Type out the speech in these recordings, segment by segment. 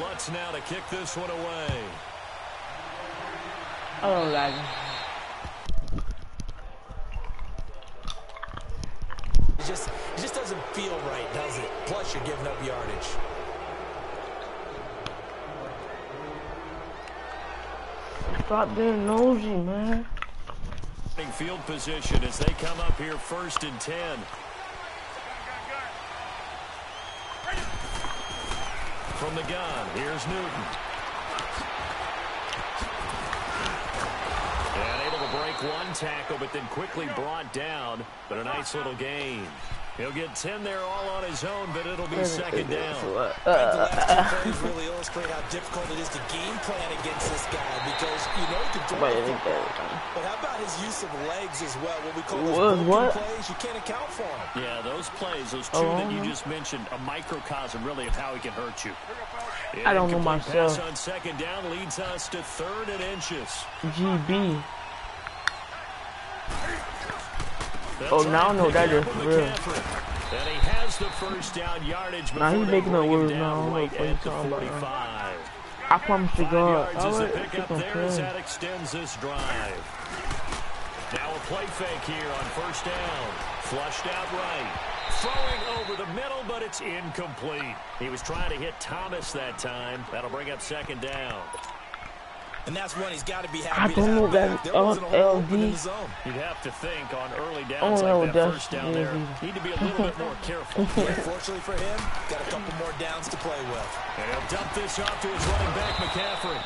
Lutz now to kick this one away. I don't like it. It just doesn't feel right, does it? Plus, you're giving up yardage. Stop being nosy, man. Field position as they come up here 1st and 10. From the gun, here's Newton. And able to break one tackle, but then quickly brought down. But a nice little gain. He'll get 10 there all on his own, but it'll be 2nd down. The last 2 plays really illustrate how difficult it is to game plan against this guy because you know he can throw the football. But how about his use of legs as well? What we call those plays, you can't account for them. Yeah, those plays, those 2 that you just mentioned, a microcosm really of how he can hurt you. I don't know myself. Pass on 2nd down leads us to 3rd and inches. GB. Oh, now I know that is for real. And he has the 1st down yardage. Now he's making no words now. Right at the 45. I promise to God. Yards is a pickup there as that extends this drive. Now a play fake here on 1st down. Flushed out right. Throwing over the middle, but it's incomplete. He was trying to hit Thomas that time. That'll bring up 2nd down. And that's when he's got to be happy. I don't know that LD. You'd have to think on early downs like that 1st down there. Need to be a little bit more careful. Fortunately for him, got a couple more downs to play with. And he'll dump this off to his running back, McCaffrey.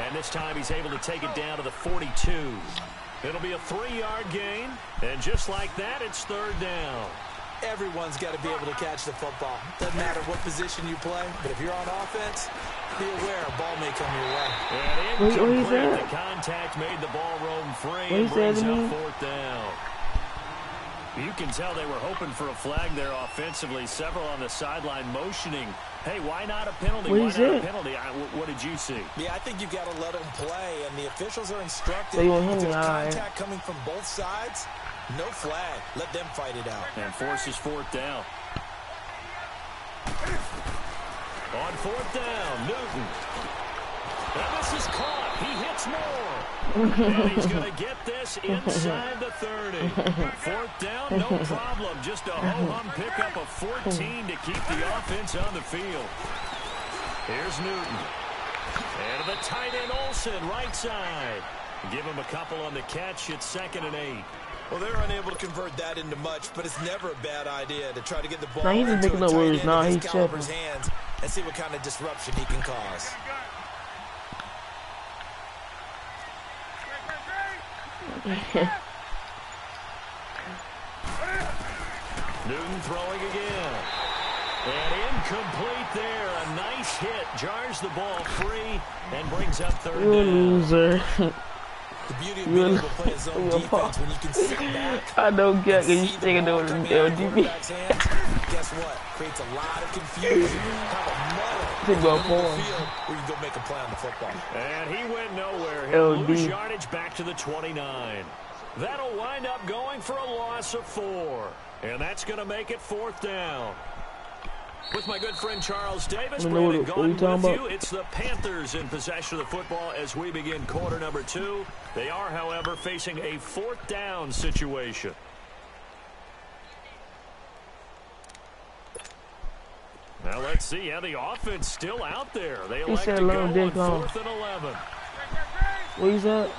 And this time he's able to take it down to the 42. It'll be a 3-yard gain. And just like that, it's 3rd down. Everyone's got to be able to catch the football. Doesn't matter what position you play, but if you're on offense, be aware a ball may come your way. And incomplete. The contact made the ball roam free and brings up 4th down. You can tell they were hoping for a flag there offensively. Several on the sideline motioning. Hey, why not a penalty? Why not a penalty? What did you see? Yeah, I think you've got to let them play, and the officials are instructed. If there's contact coming from both sides, no flag. Let them fight it out. And forces 4th down. On 4th down, Newton. And this is caught. He hits more. And he's going to get this inside the 30. 4th down, no problem. Just a ho-hum pickup of 14 to keep the offense on the field. Here's Newton. And the tight end Olsen, right side. Give him a couple on the catch. It's 2nd and 8. Well, they're unable to convert that into much, but it's never a bad idea to try to get the ball into a tight end of his caliber's hands and see what kind of disruption he can cause. Newton throwing again. And incomplete there. A nice hit. Jars the ball free and brings up 3rd down. Loser. The beauty of being able to play a zone defense when you can sit back. I don't get it. You sticking to the LDB. Guess what? Creates a lot of confusion. Have a muddle where you go make a play on the football. And he went nowhere. He'll lose yardage back to the 29. That'll wind up going for a loss of 4. And that's going to make it 4th down. With my good friend Charles Davis, Brandon Gaut with you. It's the Panthers in possession of the football as we begin quarter number 2. They are, however, facing a 4th down situation. Now let's see how the offense still out there. They elect to go on 4th and 11. What is that?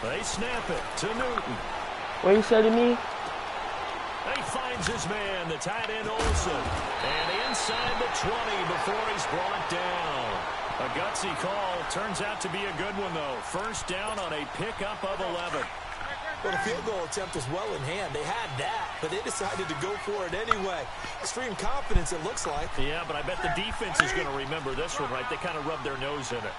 They snap it to Newton. What you said to me? He finds his man, the tight end Olsen. And inside the 20 before he's brought down. A gutsy call. Turns out to be a good one, though. 1st down on a pickup of 11. Well, the field goal attempt was well in hand. They had that, but they decided to go for it anyway. Extreme confidence, it looks like. Yeah, but I bet the defense is going to remember this one, right? They kind of rubbed their nose in it.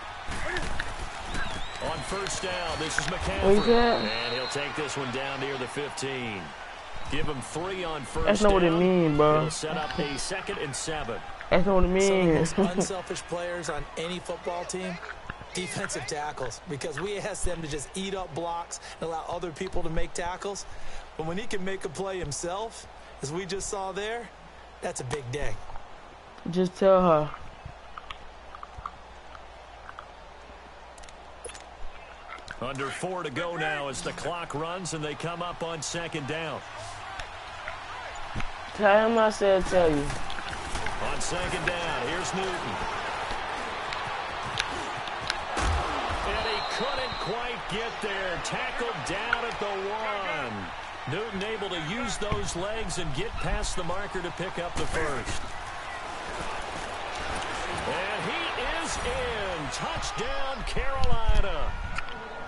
On 1st down, this is McCaffrey. And he'll take this one down near the 15. Give him 3 on 1st down. That's not what it means, bro. He'll set up a 2nd and 7. That's not what it means. Some of the most unselfish players on any football team, defensive tackles, because we ask them to just eat up blocks and allow other people to make tackles. But when he can make a play himself, as we just saw there, That's a big day. Just tell her. Under 4 to go now as the clock runs and they come up on 2nd down. Tell him I said tell you. On 2nd down, here's Newton. And he couldn't quite get there. Tackled down at the 1. Newton able to use those legs and get past the marker to pick up the first. And he is in. Touchdown, Carolina.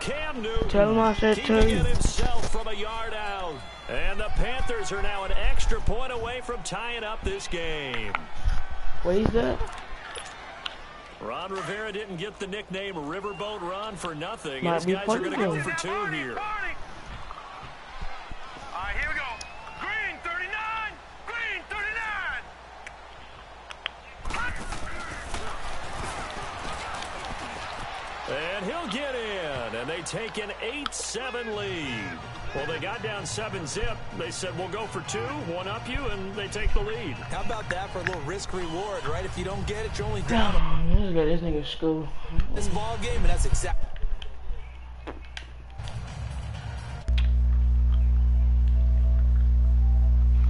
Cam Newton Tell him I said tell keeping you. it himself from a yard out. And the Panthers are now an extra point away from tying up this game. What is that? Ron Rivera didn't get the nickname Riverboat Ron for nothing. Might His be guys are going to go funny. for 2 here. All right, here we go. Green 39. Green 39. And he'll get in, and they take an 8-7 lead. Well, they got down 7-zip. They said, we'll go for 2, one up you, and they take the lead. How about that for a little risk-reward, right? If you don't get it, you're only down Let's get this nigga school. this ball game, and that's exactly.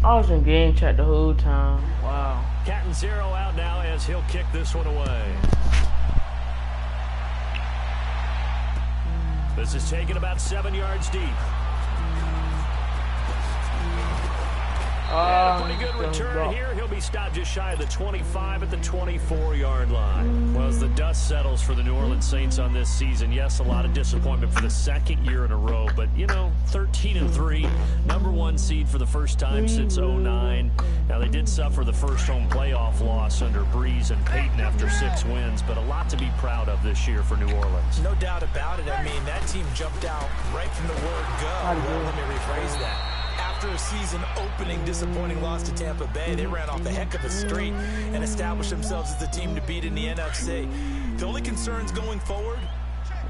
I was in game chat the whole time. Wow. Cat and 0 out now as he'll kick this one away. This is taken about 7 yards deep. And a pretty good return here. He'll be stopped just shy of the 25 at the 24-yard line. Well, as the dust settles for the New Orleans Saints on this season, yes, a lot of disappointment for the 2nd year in a row. But, you know, 13-3, #1 seed for the first time since 2009. Now, they did suffer the first home playoff loss under Breeze and Peyton after 6 wins, but a lot to be proud of this year for New Orleans. No doubt about it. I mean, that team jumped out right from the word go. Well, let me rephrase that. After a season-opening disappointing loss to Tampa Bay, they ran off a heck of a streak and established themselves as the team to beat in the NFC. The only concerns going forward,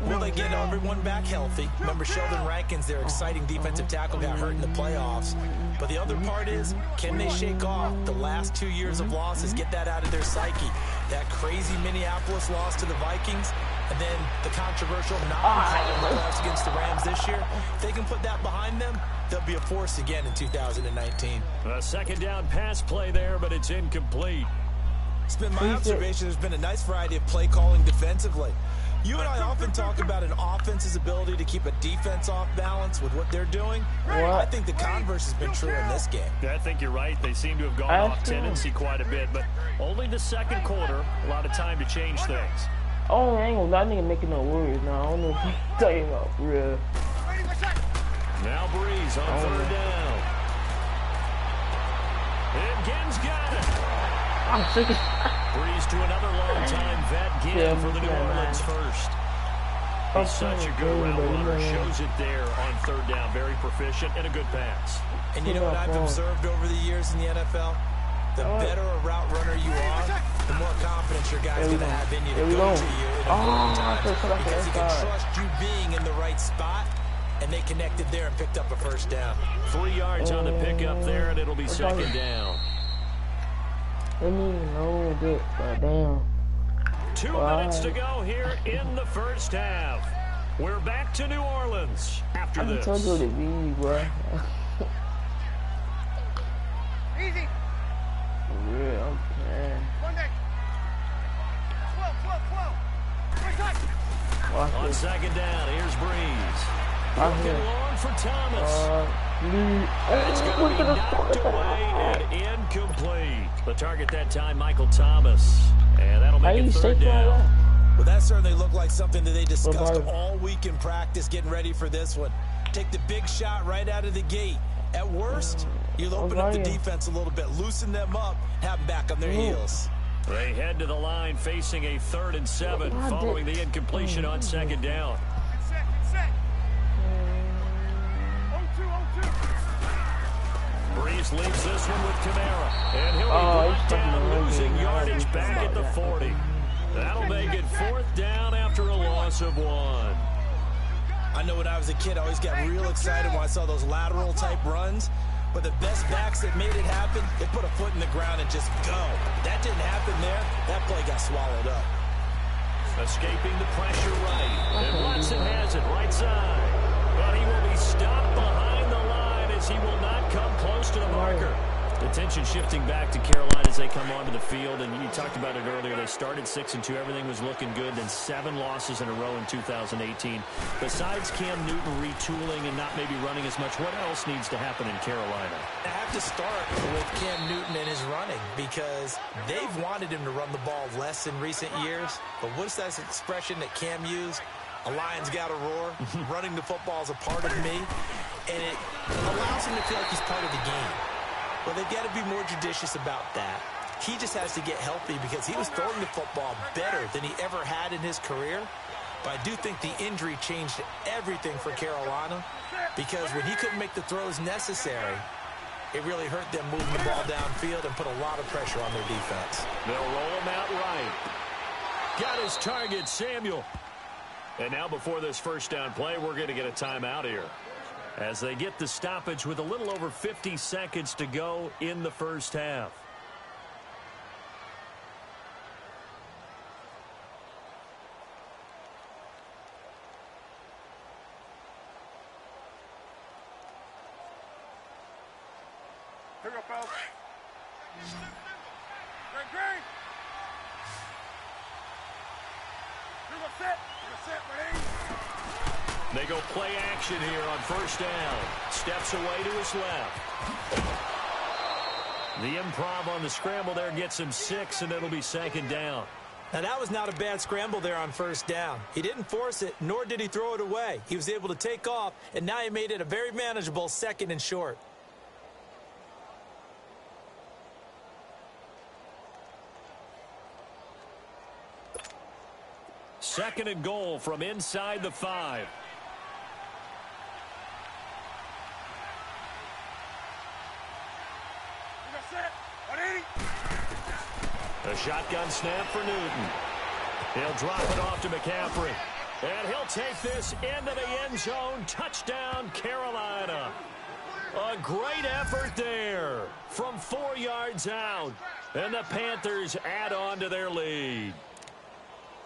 will they get everyone back healthy? Remember, Sheldon Rankins, their exciting defensive tackle, got hurt in the playoffs. But the other part is, can they shake off the last 2 years of losses, get that out of their psyche? That crazy Minneapolis loss to the Vikings, and then the controversial non-loss against the Rams this year. If they can put that behind them, they'll be a force again in 2019. A 2nd down pass play there, but it's incomplete. It's been my observation there's been a nice variety of play calling defensively. You and I often talk about an offense's ability to keep a defense off balance with what they're doing. I think the converse has been true in this game. I think you're right. They seem to have gone off tendency quite a bit, but only the 2nd quarter, a lot of time to change things. Oh, I ain't gonna lie, nigga making no worries now. I don't know if he's talking about for real. Now Breeze on 3rd down. And Gibbs got it. I'm sick of Breeze to another long-time vet, Gibbs for the New Orleans first. He's such a good route runner. Shows it there on 3rd down. Very proficient and a good pass. And you know what I've observed over the years in the NFL? The better a route runner you are, the more confidence your guy's going to have in you to go to you in a long time. Because he can trust you being in the right spot, and they connected there and picked up a 1st down. 3 yards on the pickup there, and it'll be 2nd down. Let me know that. Goddamn. 2 minutes to go here in the 1st half. We're back to New Orleans after this. I told you to be, bro. Easy. Yeah, okay. Monday. Slow. On 2nd down, here's Breeze. Looking long for Thomas. It's going to be knocked away and incomplete. The target that time, Michael Thomas. And that'll make it 3rd down. Well, that certainly looked like something that they discussed all week in practice, getting ready for this one. Take the big shot right out of the gate. At worst, you'll open up the defense a little bit, loosen them up, have them back on their heels. They head to the line facing a 3rd and 7 following the incompletion on 2nd down. Set. 0-2. Breeze leaves this one with Kamara. And he'll be brought down, losing yardage back at the 40. That'll make it 4th down after a loss of 1. I know when I was a kid, I always got real excited when I saw those lateral type runs. But the best backs that made it happen, they put a foot in the ground and just go. That didn't happen there. That play got swallowed up. Escaping the pressure right. And Watson has it right side. But he will be stopped behind the line as he will not come close to the marker. Attention shifting back to Carolina as they come onto the field. And you talked about it earlier. They started 6-2. Everything was looking good. Then 7 losses in a row in 2018. Besides Cam Newton retooling and not maybe running as much, what else needs to happen in Carolina? I have to start with Cam Newton and his running because they've wanted him to run the ball less in recent years. But what's that expression that Cam used? A lion's got to roar. Running the football is a part of me. And it allows him to feel like he's part of the game. Well, they've got to be more judicious about that. He just has to get healthy because he was throwing the football better than he ever had in his career. But I do think the injury changed everything for Carolina because when he couldn't make the throws necessary, it really hurt them moving the ball downfield and put a lot of pressure on their defense. They'll roll him out right. Got his target, Samuel. And now before this first down play, we're going to get a timeout here, as they get the stoppage with a little over 50 seconds to go in the first half. Here we go, fellas. Green. Here we go, set. Ready? They go play action here on first down. Steps away to his left. The improv on the scramble there gets him 6, and it'll be second down. Now, that was not a bad scramble there on first down. He didn't force it, nor did he throw it away. He was able to take off, and now he made it a very manageable 2nd and short. Second and goal from inside the 5. A shotgun snap for Newton. He'll drop it off to McCaffrey. And he'll take this into the end zone. Touchdown, Carolina. A great effort there from 4 yards out. And the Panthers add on to their lead.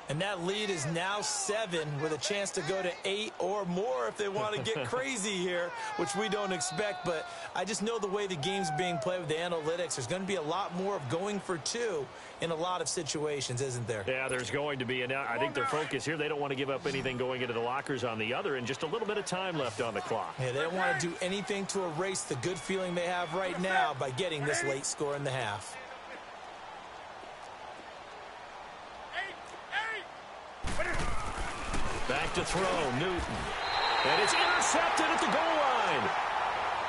And that lead is now 7 with a chance to go to 8 or more if they want to get crazy here, which we don't expect. But I just know the way the game's being played with the analytics, there's going to be a lot more of going for 2 in a lot of situations, isn't there? Yeah, there's going to be. And I think their focus here, they don't want to give up anything going into the lockers on the other, and just a little bit of time left on the clock. Yeah, they don't want to do anything to erase the good feeling they have right now by getting this late score in the half. Back to throw, Newton. And it's intercepted at the goal line.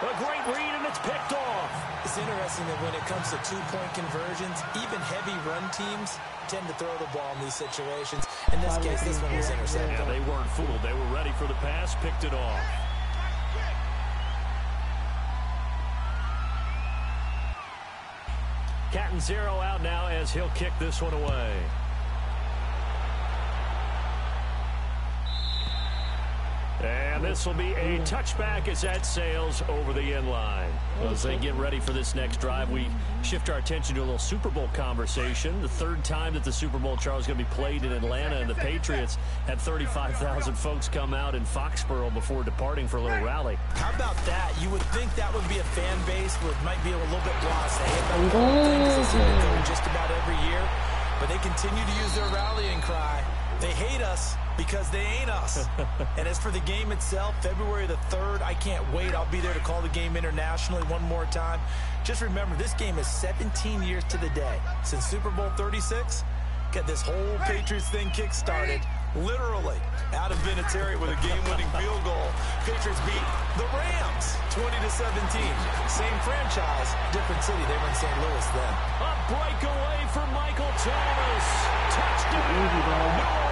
A great read, and it's picked off. It's interesting that when it comes to 2-point conversions, even heavy run teams tend to throw the ball in these situations. In this case, this one was intercepted. Yeah, they weren't fooled. They were ready for the pass, picked it off. Cat and 0 out now as he'll kick this one away. And this will be a touchback as that sails over the end line. As they get ready for this next drive, we shift our attention to a little Super Bowl conversation. The 3rd time that the Super Bowl, Charles, is going to be played in Atlanta, and the Patriots had 35,000 folks come out in Foxborough before departing for a little rally. How about that? You would think that would be a fan base where it might be a little bit blasé about the whole thing, because they seem to go just about every year. But they continue to use their rallying cry. They hate us because they ain't us. And as for the game itself, February the 3rd, I can't wait. I'll be there to call the game internationally one more time. Just remember, this game is 17 years to the day since Super Bowl 36. Get this whole Patriots thing kick-started, literally, out of Vinatieri with a game-winning field goal. Patriots beat the Rams 20-17. Same franchise, different city. They were in St. Louis then. A breakaway for Michael Thomas. Touchdown.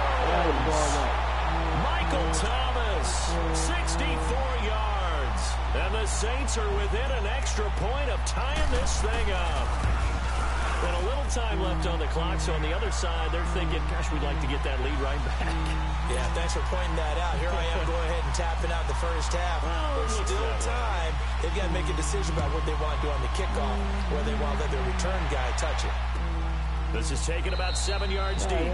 Michael Thomas, 64 yards. And the Saints are within an extra point of tying this thing up. And a little time left on the clock, so on the other side, they're thinking, gosh, we'd like to get that lead right back. Yeah, thanks for pointing that out. Here I am going ahead and tapping out the first half. There's still time. They've got to make a decision about what they want to do on the kickoff, where they want to let their return guy touch it. This is taken about 7 yards deep.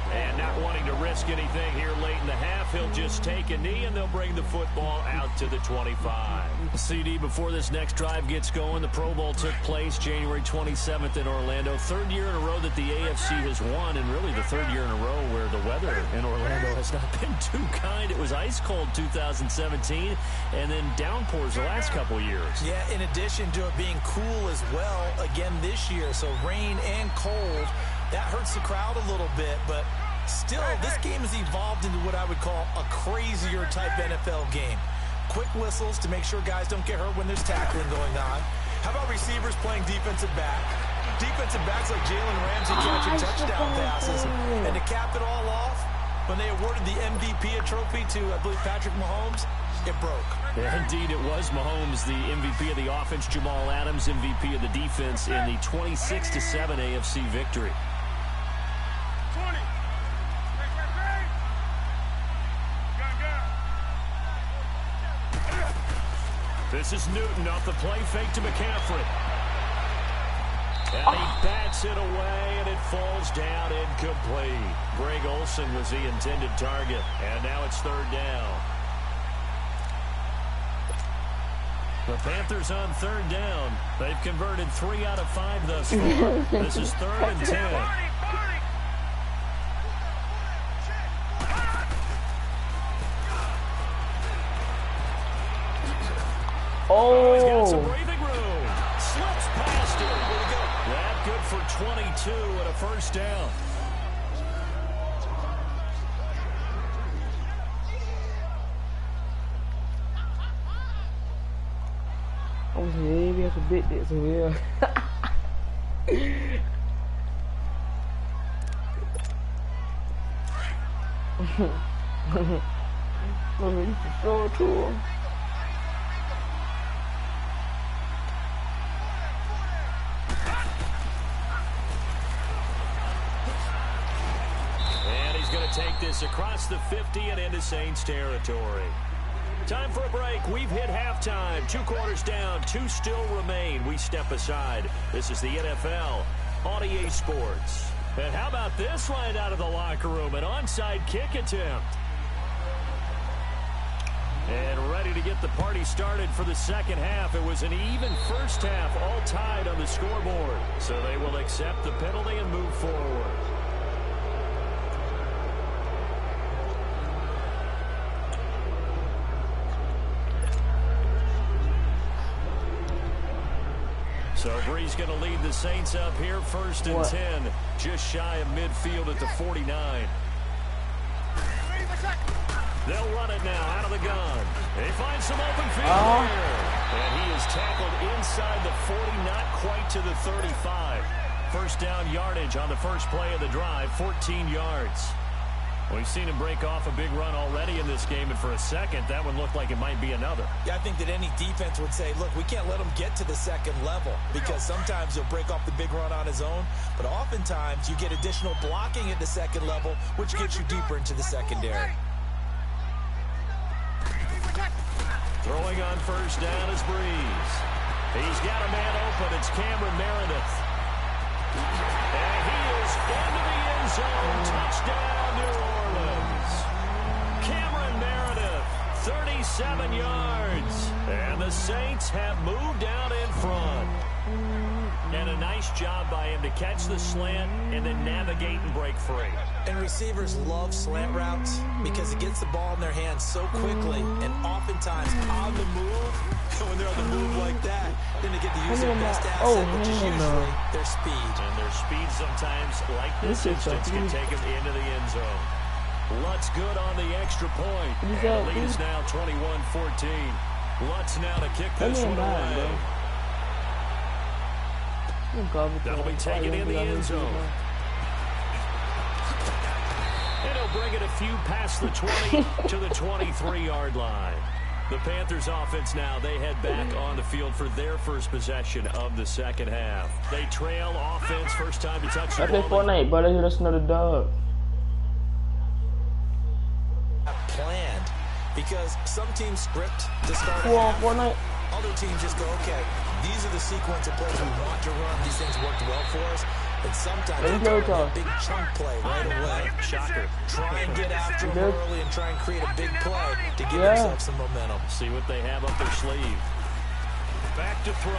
And not wanting to risk anything here late in the half, he'll just take a knee, and they'll bring the football out to the 25. CD, before this next drive gets going, the Pro Bowl took place January 27th in Orlando. Third year in a row that the AFC has won, and really the third year in a row where the weather in Orlando has not been too kind. It was ice cold 2017, and then downpours the last couple years. Yeah, in addition to it being cool as well again this year, so rain and cold. That hurts the crowd a little bit, but still, this game has evolved into what I would call a crazier type NFL game. Quick whistles to make sure guys don't get hurt when there's tackling going on. How about receivers playing defensive back? Defensive backs like Jalen Ramsey catching touchdown passes. And to cap it all off, when they awarded the MVP trophy to, I believe, Patrick Mahomes, it broke. Yeah, indeed, it was Mahomes, the MVP of the offense, Jamal Adams, MVP of the defense in the 26-7 AFC victory. This is Newton off the play fake to McCaffrey. And he bats it away, and it falls down incomplete. Greg Olsen was the intended target, and now it's third down. The Panthers on third down. They've converted 3 out of 5 thus far. This is 3rd and 10. Oh, he's got some breathing room. Slips past it. Way to go. That good for 22 and a first down. vamos ver, vi essa bit desse here. Let me show it to him. Take this across the 50 and into Saints territory. Time for a break. We've hit halftime. 2 quarters down. 2 still remain. We step aside. This is the NFL on EA Sports. And how about this right out of the locker room? An onside kick attempt. And ready to get the party started for the second half. It was an even first half, all tied on the scoreboard. So they will accept the penalty and move forward. So Bree's going to lead the Saints up here, 1st and 10, just shy of midfield at the 49. They'll run it now out of the gun. They find some open field here. And he is tackled inside the 40, not quite to the 35. First down yardage on the first play of the drive, 14 yards. We've seen him break off a big run already in this game, and for a second, that one looked like it might be another. Yeah, I think that any defense would say, look, we can't let him get to the second level, because sometimes he'll break off the big run on his own, but oftentimes you get additional blocking at the second level, which gets you deeper into the secondary. Throwing on first down is Breeze. He's got a man open. It's Cameron Meredith. And he is into the end zone. Touchdown, New Orleans. Cameron Meredith, 37 yards. And the Saints have moved out in front. And a nice job by him to catch the slant and then navigate and break free. And receivers love slant routes because it gets the ball in their hands so quickly and oftentimes on the move. When they're on the move like that, then they get to use their best asset, which is usually their speed. And their speed sometimes, like this instance, can take them into the end zone. Lutz good on the extra point. And the lead is now 21-14. Lutz now to kick this one away. That'll be taken in the end zone. And he'll bring it a few past the 20 to the 23-yard line. The Panthers offense now, they head back on the field for their first possession of the second half. They trail offense, first time to touch the ball. I play Fortnite, but I hear that's another dog. Planned, because some teams script to start Who on Fortnite? Other teams just go, okay, these are the sequence of plays we want to run. These things worked well for us. And sometimes they throw a big chunk play right away. Shocker. Try and get after them early and try and create a big play to give themselves some momentum. See what they have up their sleeve. Back to throw.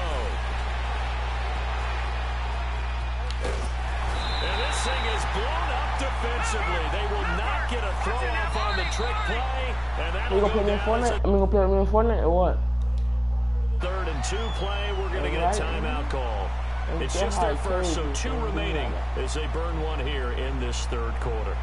And this thing is blown up defensively. They will not get a throw off on the trick play. And that'll go down. I'm going to play me in Fortnite or what? 3rd and 2 play. We're going to get a timeout call. It's just their first, so 2 remaining as they burn one here in this 3rd quarter.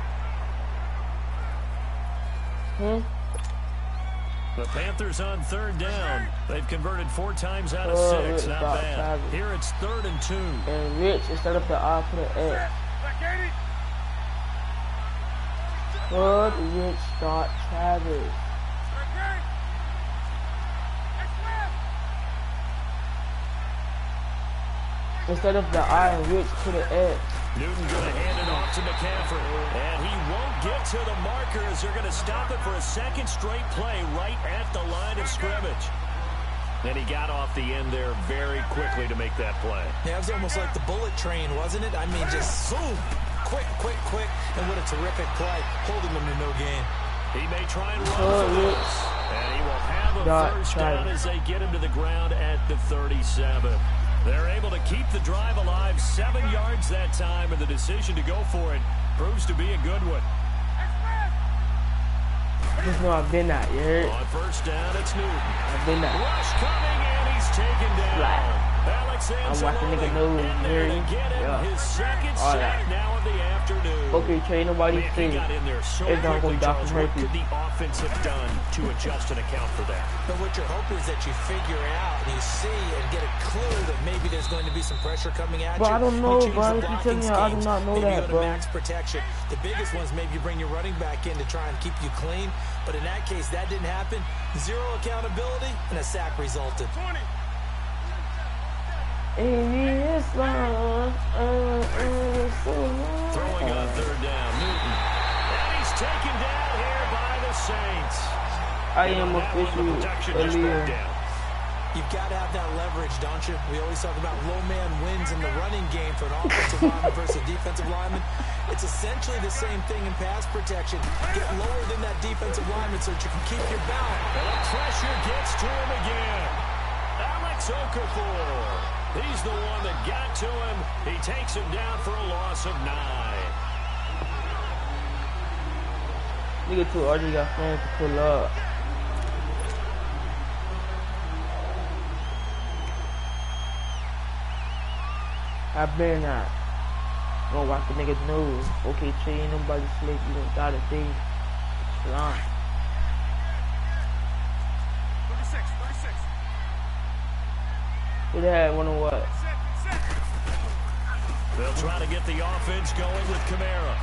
The Panthers on 3rd down. They've converted 4 times out of 6. Not bad. Here it's 3rd and 2. And Rich, instead of the R, put an X. Good Rich start Travis. Instead of the I and Rich, put an X. Newton going to hand it off to McCaffrey. And he won't get to the marker as they're going to stop it for a second straight play right at the line of scrimmage. And he got off the end there very quickly to make that play. Yeah, it was almost like the bullet train, wasn't it? I mean, just zoom. Quick. And what a terrific play. Holding them to no gain. He may try and run for this. And he will have a first down as they get him to the ground at the 37. They're able to keep the drive alive, 7 yards that time, and the decision to go for it proves to be a good one. Just know I've been that, yeah. On first down, it's Newton. I've been that. Rush coming, and he's taken down. Alex I'm watching nigga nose here. Yeah. His second sack now of the afternoon. Okay, train nobody see. It's not going to Dr. What could the offense have done to adjust and account for that? But what you're hoping is that you figure out and you see and get a clue that maybe there's going to be some pressure coming at you. But I don't know, bro. You tell me I do not know that, bro. Max protection. The biggest ones, maybe you bring your running back in to try and keep you clean. But in that case, that didn't happen. 0 accountability, and a sack resulted. 20. Throwing on 3rd down, Newton. And he's taken down here by the Saints. I am officially a leader. You've got to have that leverage, don't you? We always talk about low man wins in the running game for an offensive lineman versus defensive lineman. It's essentially the same thing in pass protection. Get lower than that defensive lineman so that you can keep your balance. And the pressure gets to him again. Alex Okafor. He's the one that got to him. He takes him down for a loss of 9. Nigga too already got fans to pull up. I've been out. Gonna watch the nigga's nose. Okay, chain, ain't nobody sleep. You done got a day. Line. 36. Who they had one on what? They'll try to get the offense going with Kamara.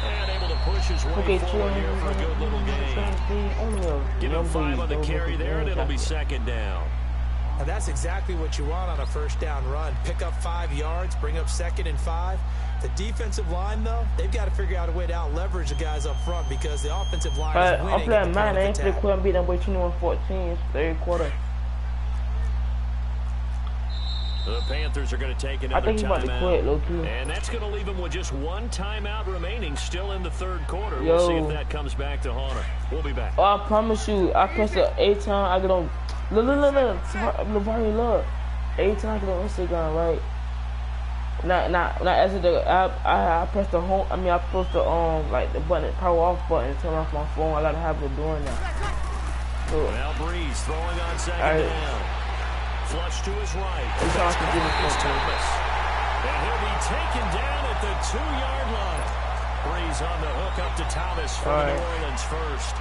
And able to push his way forward here for a good little game. Give him 5 on the carry there, and it'll be 2nd down. Now that's exactly what you want on a first down run. Pick up 5 yards, bring up 2nd and 5. The defensive line, though, they've got to figure out a way to out-leverage the guys up front because the offensive line is winning. I'm playing Madden. I ain't play quick and beat them by 21-14. It's 3rd quarter. The Panthers are going to take another timeout. I think he's about to quit, low-key. And that's going to leave him with just 1 timeout remaining still in the 3rd quarter. We'll see if that comes back to haunt him. We'll be back. Oh, I promise you, I press the A time, I get on. Look. Lavari, look. A time I get on Instagram, right? Not as the I press the home. I mean, I press the like the button, power off button, turn off my phone. I gotta have it doing that. So, now Breeze throwing on 2nd down. Flush to his right. He's Thomas. And he'll be taken down at the 2-yard line. Breeze on the hook up to Thomas for the New Orleans first.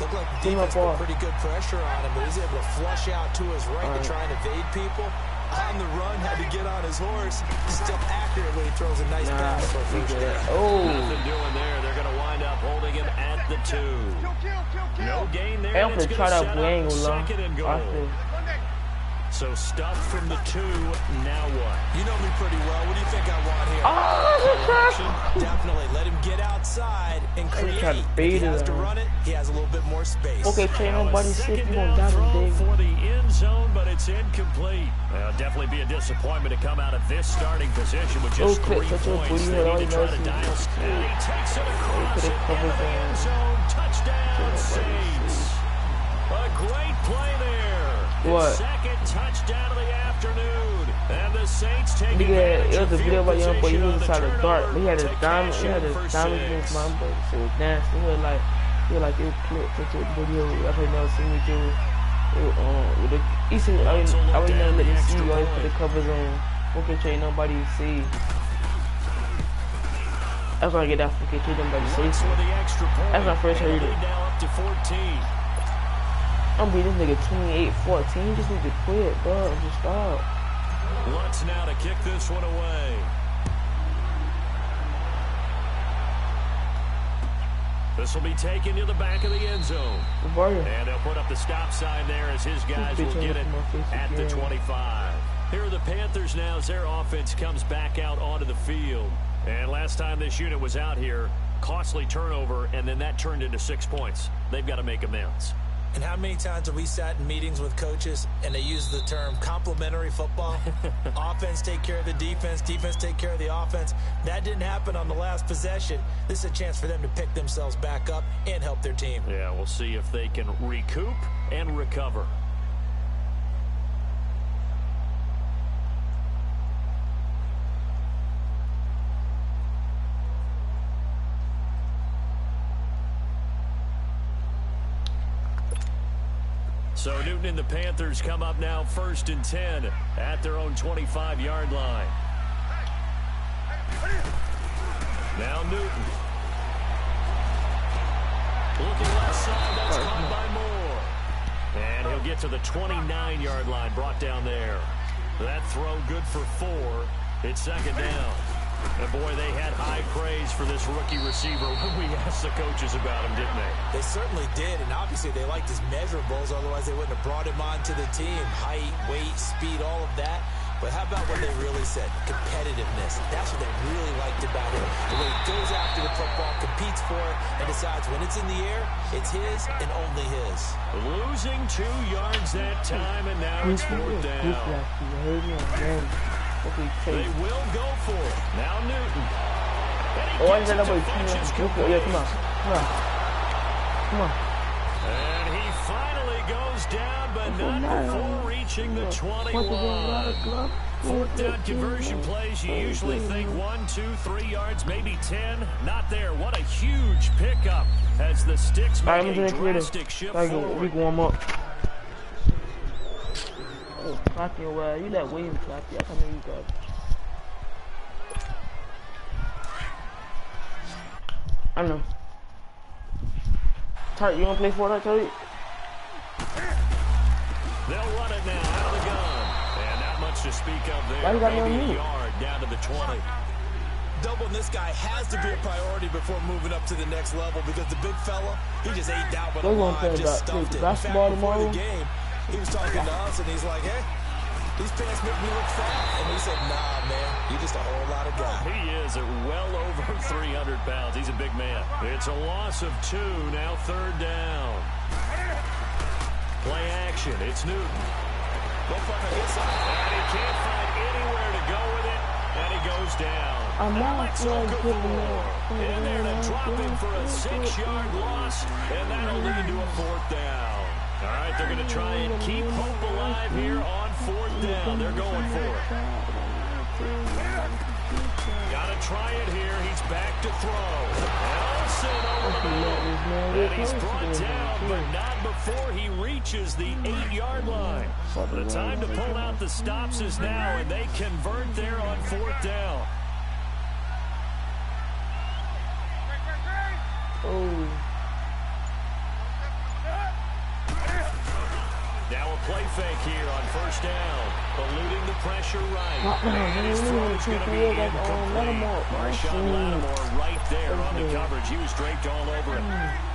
Looked like the defense put pretty good pressure on him, but he's able to flush out to his right to try and evade people. on the run, had to get on his horse. Still accurate when he throws a nice pass for a first down. Oh. Nothing doing there. They're going to wind up holding him at the 2. No gain there. I'm going to try that angle, second and goal. So stuffed from the 2. Now what? You know me pretty well. What do you think I want here? Oh, definitely let him get outside and create. If he has to run it, he has a little bit more space. Okay, Trey, nobody's sick. You gonna throw big for the end zone, but it's incomplete. It'll definitely be a disappointment to come out of this starting position with just 3 points. They need to try to dial. And he takes it across it into the end zone. Touchdown, Saints. A great play there. What? Second touchdown of the afternoon. And the Saints take it was a video about young boy. He was inside the dark. He had his diamond. He had his diamond against my brother. So it was nasty. He was like it clipped into the video. I've never seen me do. With the Eastern, I would never let you see. You always put the covers on. Okay, Trey, nobody see. That's why I get that fucking Trey, nobody see. That's my first heard it. I'm beating this nigga 28-14. He just need to quit, bro. Just stop. Lutz now to kick this one away. This will be taken to the back of the end zone. And they'll put up the stop sign there as his guys will get it at the 25. Here are the Panthers now as their offense comes back out onto the field. And last time this unit was out here, costly turnover, and then that turned into 6 points. They've got to make amends. And how many times have we sat in meetings with coaches and they use the term complementary football? Offense take care of the defense, defense take care of the offense. That didn't happen on the last possession. This is a chance for them to pick themselves back up and help their team. Yeah, we'll see if they can recoup and recover. So Newton and the Panthers come up now 1st and 10 at their own 25-yard line. Now Newton. Looking left side, that's caught by Moore. And he'll get to the 29-yard line, brought down there. That throw good for 4. It's 2nd down. And boy, they had high praise for this rookie receiver when we asked the coaches about him, didn't they? They certainly did, and obviously they liked his measurables, otherwise they wouldn't have brought him onto the team. Height, weight, speed, all of that. But how about what they really said? Competitiveness. That's what they really liked about him. The way he goes after the football, competes for it, and decides when it's in the air, it's his and only his. Losing 2 yards that time, and now it's 4th down. They will go for it. Now Newton. Oh, I said that way. Yeah, come on. Come on. And he finally goes down, but not before reaching the 21. 4th down conversion plays, you usually think 1, 2, 3 yards, maybe 10. Not there. What a huge pickup as the Sticks make a drastic shift forward. We warm up. Oh, clocking well. You let William clock you. I come in, you got it. I know. Tart, you want to play Fortnite, Tariq? They'll run it now out of the gun. And not much to speak of there. Maybe a yard down to the 20. Doubling this guy has to be a priority before moving up to the next level because the big fella, he just ate down by the line, just stuffed it. In fact, before the game, he was talking to us, and he's like, hey, these pants make me look fat. And we said, nah, man, you're just a whole lot of guy. He is at well over 300 pounds. He's a big man. It's a loss of 2, now 3rd down. Play action, it's Newton. Go find a good side. And he can't find anywhere to go with it, and he goes down. Let's go for more. In there to drop him for a 6-yard loss, and that'll lead to a 4th down. All right, they're going to try and keep hope alive here on 4th down. They're going for it. Got to try it here. He's back to throw. Nelson over the middle. And he's brought down, but not before he reaches the 8-yard line. The time to pull out the stops is now, and they convert there on 4th down. Oh. Now a play fake here on first down. Eluding the pressure right. And his throw is going to be incomplete. Marshawn Lattimore right there on the coverage. He was draped all over it.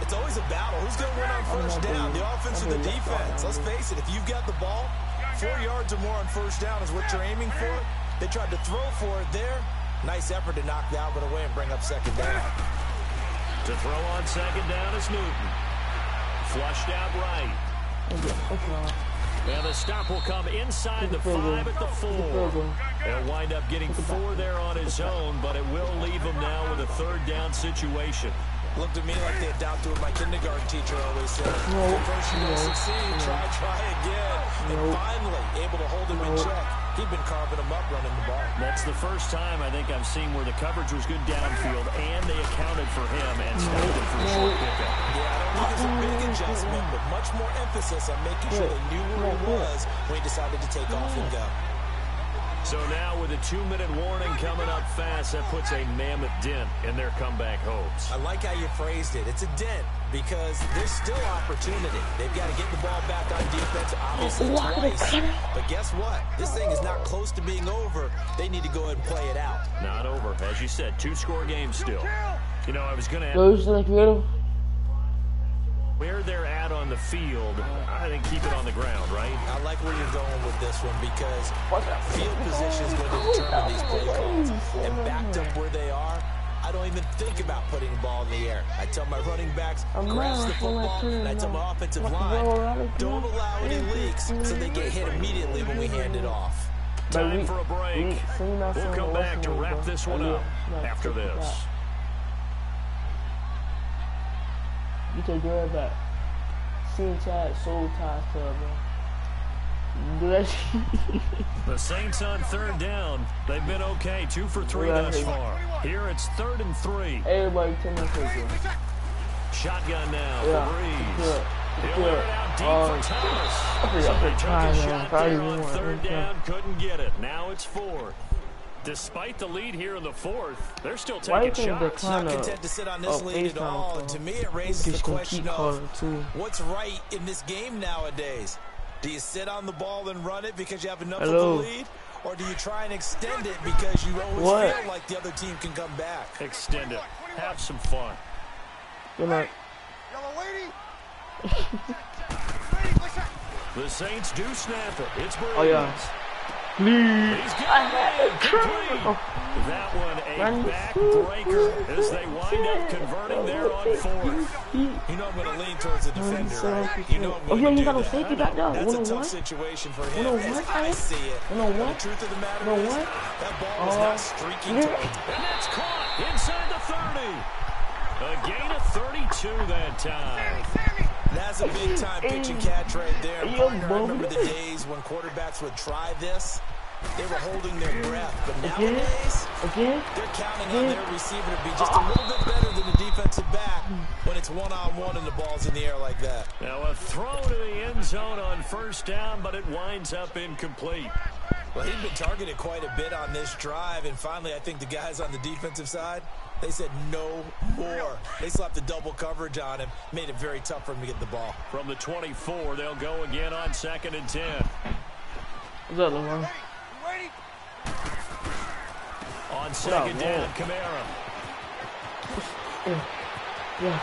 It's always a battle. Who's going to win on first down? The offense or the defense? Let's face it, if you've got the ball, 4 yards or more on first down is what you're aiming for. They tried to throw for it there. Nice effort to knock the Albert away and bring up second down. To throw on second down is Newton. Flushed out right. And the stop will come inside the 5 at the 4. He'll wind up getting 4 there on his own, but it will leave him now with a third down situation. Looked at me like they adopted what my kindergarten teacher always said. First you don't succeed, try again. And finally, able to hold him in check. He'd been carving him up running the ball. That's the first time I think I've seen where the coverage was good downfield and they accounted for him and stopped him for a short pickup. Yeah, I don't think it's a big adjustment, but much more emphasis on making sure they knew where he was when he decided to take off and go. So now with a 2-minute warning coming up fast, that puts a mammoth dent in their comeback hopes. I like how you phrased it. It's a dent because there's still opportunity. They've got to get the ball back on defense, obviously twice. But guess what? This thing is not close to being over. They need to go ahead and play it out. Not over. As you said, 2-score game still. You know, I was going to ask where they're at on the field. I think keep it on the ground, right? I like where you're going with this one because field position is going to determine these play calls. And backed up where they are, I don't even think about putting the ball in the air. I tell my running backs, grasp the football, and I tell my offensive line, don't allow any leaks so they get hit immediately when we hand it off. Time for a break. We'll come back to wrap this one up after this. You can grab that. Sing Chad, Soul Ties Club, man. The Saints on third down. They've been okay. 2 for 3 thus far. Here it's 3rd and 3. Everybody tell me something. Shotgun now for Breeze. He'll air it out deep for Thomas. So they took a shot there on third down. Couldn't get it. Now it's 4th. Despite the lead here in the 4th, they're still taking shots. Not content to sit on this lead at all. And to me, it raises the question of what's right in this game nowadays. Do you sit on the ball and run it because you have enough of a lead? Or do you try and extend it because you always feel like the other team can come back? Extend it. Have some fun. Good night. The Saints do snap it. It's Breeze. Oh, yeah. He's complete. That one a backbreaker as they wind up converting there on 4th. You know I'm going to lean towards the defender, right? You know I'm going to do that. That's a tough situation for him as I see it. But the truth of the matter is that ball was not streaking to him. And that's caught inside the 30. A gain of 32 that time. That's a big-time pitch and catch right there. Partner, I remember the days when quarterbacks would try this. They were holding their breath. But nowadays, they're counting on their receiver to be just a little bit better than the defensive back when it's one-on-one and the ball's in the air like that. Now a throw to the end zone on first down, but it winds up incomplete. Well, he'd been targeted quite a bit on this drive, and finally I think the guys on the defensive side, they said no more. They slapped the double coverage on him, made it very tough for him to get the ball. From the 24, they'll go again on 2nd and 10. What's up, Lamar? On 2nd down, Kamara. Yeah.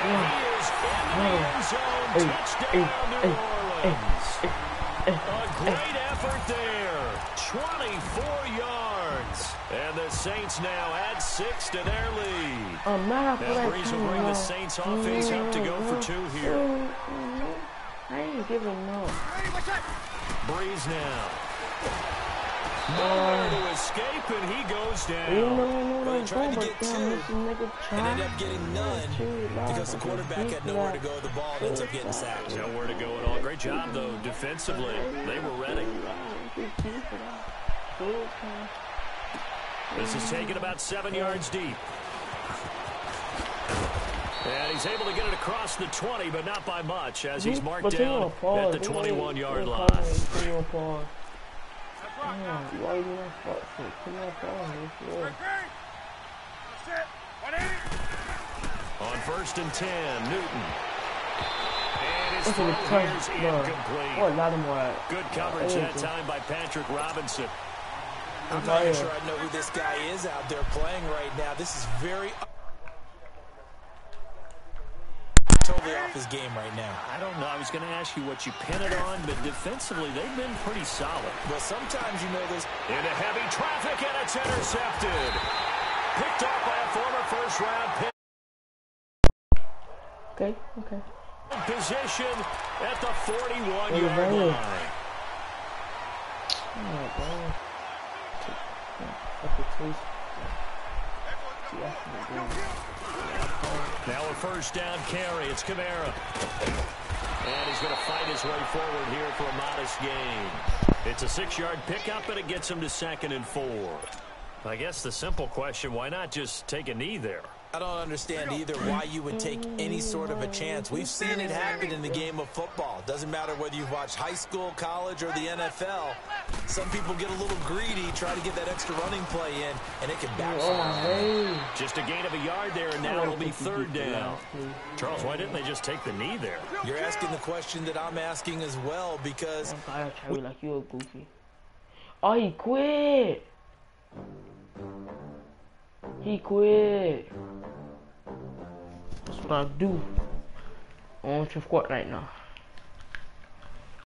And he is in the end zone. Touchdown, New Orleans. A great effort there. 24 yards. And the Saints now add 6 to their lead. Now Breeze will bring the Saints offense up to go for 2 here. I ain't giving no. Breeze now. Nowhere to escape, and he goes down. Well, he tried to get 2 and ended up getting none because the quarterback had nowhere to go. The ball ends up getting sacked. Nowhere to go at all. Great job, though, defensively. They were ready. This is taken about 7 yards deep. And he's able to get it across the 20, but not by much, as he's marked down at the 21-yard line. On 1st and 10, Newton. And his That's a throw good touch, here's bro. incomplete. Or a lot more. Good coverage that time by Patrick Robinson. I'm not even sure I know who this guy is out there playing right now. This is very totally off his game right now. I don't know. I was going to ask you what you pin it on, but defensively they've been pretty solid. Well, sometimes you know there's into heavy traffic, and it's intercepted. Picked off by a former first-round pick. Okay, okay. Position at the 41-yard line. Now a first down carry. It's Kamara. And he's going to fight his way forward here for a modest gain. It's a 6-yard pickup, and it gets him to 2nd and 4. I guess the simple question, why not just take a knee there? I don't understand either why you would take any sort of a chance. We've seen it happen in the game of football. Doesn't matter whether you've watched high school, college, or the NFL. Some people get a little greedy, try to get that extra running play in, and it can backfire. Just a gain of a yard there, and now it'll be 3rd down. Charles, why didn't they just take the knee there? You're asking the question that I'm asking as well, because... like you a goofy. Oh, he quit. He quit. That's what I do on Fortnite now.